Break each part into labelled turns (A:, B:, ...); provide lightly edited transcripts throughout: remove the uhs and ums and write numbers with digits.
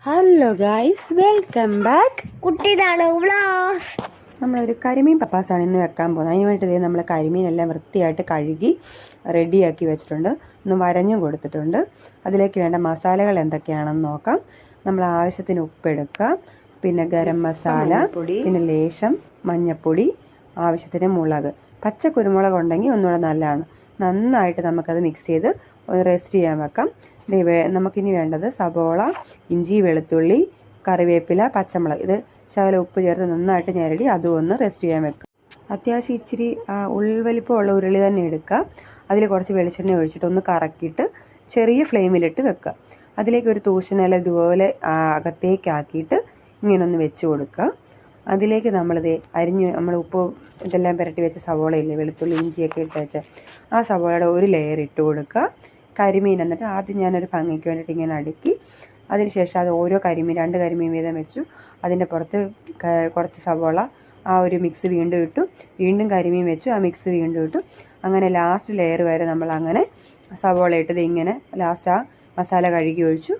A: Hello guys, welcome back.
B: കുട്ടിതാണ്
A: നമ്മളൊരു കരിമീൻ പപ്പാസാണ് ഇന്ന് വെക്കാൻ പോകുന്നത്. അതിന് വേണ്ടി നമ്മൾ കരിമീനെല്ലാം വൃത്തിയായിട്ട് കഴുകി റെഡിയാക്കി വെച്ചിട്ടുണ്ട്. ഒന്ന് വരഞ്ഞും കൊടുത്തിട്ടുണ്ട്. അതിലേക്ക് വേണ്ട മസാലകൾ എന്തൊക്കെയാണെന്ന് നോക്കാം. നമ്മൾ ആവശ്യത്തിന് ഉപ്പെടുക്കുക, പിന്നെ ഗരം മസാല, പിന്നെ ലേശം മഞ്ഞൾപ്പൊടി, ആവശ്യത്തിന് മുളക്. പച്ച കുരുമുളക് ഉണ്ടെങ്കിൽ ഒന്നുകൂടെ നല്ലതാണ്. നന്നായിട്ട് നമുക്കത് മിക്സ് ചെയ്ത് റെസ്റ്റ് ചെയ്യാൻ വെക്കാം. നമുക്കിനി വേണ്ടത് സബോള, ഇഞ്ചി, വെളുത്തുള്ളി, കറിവേപ്പില, പച്ചമുളക്. ഇത് ശകലം ഉപ്പ് ചേർത്ത് നന്നായിട്ട് ഞെരടി അതും ഒന്ന് റെസ്റ്റ് ചെയ്യാൻ വെക്കുക. അത്യാവശ്യം ഇച്ചിരി ഉൾവലിപ്പമുള്ള ഉരുളി തന്നെ എടുക്കുക. അതിൽ കുറച്ച് വെളിച്ചെണ്ണ ഒഴിച്ചിട്ട് ഒന്ന് കറക്കിയിട്ട് ചെറിയ ഫ്ലെയിമിലിട്ട് വെക്കുക. അതിലേക്ക് ഒരു തൂശനില ഇതുപോലെ അകത്തേക്കാക്കിയിട്ട് ഇങ്ങനെ ഒന്ന് വെച്ച് കൊടുക്കുക. അതിലേക്ക് നമ്മൾ ഉപ്പ് ഇതെല്ലാം പുരട്ടി വെച്ച സവോളയില്ലേ, വെളുത്തുള്ളി ഇഞ്ചിയൊക്കെ ഇട്ട് വെച്ച ആ സവോളയുടെ ഒരു ലെയർ ഇട്ട് കൊടുക്കുക. കരിമീൻ എന്നിട്ട് ആദ്യം ഞാനൊരു ഭംഗിക്ക് വേണ്ടിയിട്ട് ഇങ്ങനെ അടുക്കി, അതിനുശേഷം അത് ഓരോ രണ്ട് കരിമീൻ വീതം വെച്ചു. അതിൻ്റെ പുറത്ത് കുറച്ച് സവോള, ആ ഒരു മിക്സ് വീണ്ടും ഇട്ടു. വീണ്ടും കരിമീൻ വെച്ചു, ആ മിക്സ് വീണ്ടും ഇട്ടു. അങ്ങനെ ലാസ്റ്റ് ലെയർ വരെ നമ്മൾ അങ്ങനെ സവോള ഇട്ടത് ഇങ്ങനെ ലാസ്റ്റ് ആ മസാല കഴുകി ഒഴിച്ചു.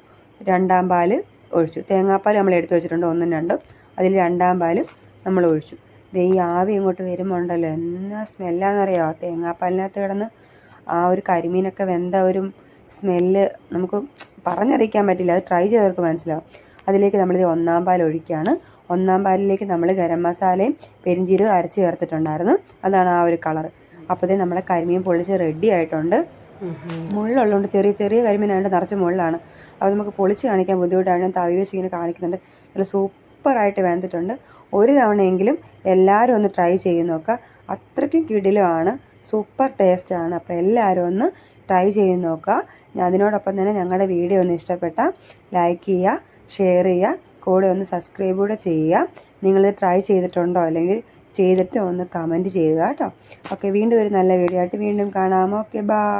A: രണ്ടാം പാൽ ഒഴിച്ചു. തേങ്ങാപ്പാൽ നമ്മൾ എടുത്തു വെച്ചിട്ടുണ്ട്, 1ഉം 2ഉം. അതിൽ രണ്ടാം പാലും നമ്മൾ ഒഴിച്ചു. ഈ ആവി ഇങ്ങോട്ട് വരുമ്പോൾ ഉണ്ടല്ലോ, എന്നാ സ്മെല്ലാന്നറിയാമോ. തേങ്ങാപ്പാലിനകത്ത് കിടന്ന് ആ ഒരു കരിമീനൊക്കെ വെന്ത ഒരു സ്മെല്ല് നമുക്ക് പറഞ്ഞറിയിക്കാൻ പറ്റില്ല. അത് ട്രൈ ചെയ്തവർക്ക് മനസ്സിലാവും. അതിലേക്ക് നമ്മളിത് 1ആം പാൽ ഒഴിക്കുകയാണ്. 1ആം പാലിലേക്ക് നമ്മൾ ഗരം മസാലയും പെരിഞ്ചീരകം അരച്ച് ചേർത്തിട്ടുണ്ടായിരുന്നു. അതാണ് ആ ഒരു കളർ. അപ്പോഴത്തേ നമ്മുടെ കരിമീൻ പൊളിച്ച് റെഡി ആയിട്ടുണ്ട്. മുള്ളുള്ളതുകൊണ്ട് ചെറിയ ചെറിയ കരിമീനായിട്ട് നിറച്ച് മുള്ളാണ്. അപ്പോൾ നമുക്ക് പൊളിച്ച് കാണിക്കാൻ ബുദ്ധിമുട്ടാണ്. ഞാൻ തവി വെച്ച് ഇങ്ങനെ കാണിക്കുന്നുണ്ട്. നല്ല സൂപ്പറായിട്ട് വെന്തിട്ടുണ്ട്. ഒരു തവണയെങ്കിലും എല്ലാവരും ഒന്ന് ട്രൈ ചെയ്ത് നോക്കുക. അത്രയ്ക്കും കിടിലമാണ്, സൂപ്പർ ടേസ്റ്റാണ്. അപ്പോൾ എല്ലാവരും ഒന്ന് ട്രൈ ചെയ്ത് നോക്കുക. അതിനോടൊപ്പം തന്നെ ഞങ്ങളുടെ വീഡിയോ ഒന്ന് ഇഷ്ടപ്പെട്ടാൽ ലൈക്ക് ചെയ്യുക, ഷെയർ ചെയ്യുക, കൂടെ ഒന്ന് സബ്സ്ക്രൈബ് കൂടെ ചെയ്യുക. നിങ്ങളിത് ട്രൈ ചെയ്തിട്ടുണ്ടോ, അല്ലെങ്കിൽ ചെയ്തിട്ട് ഒന്ന് കമൻറ്റ് ചെയ്യുക കേട്ടോ. ഓക്കെ, വീണ്ടും ഒരു നല്ല വീഡിയോ ആയിട്ട് വീണ്ടും കാണാം. Okay, by.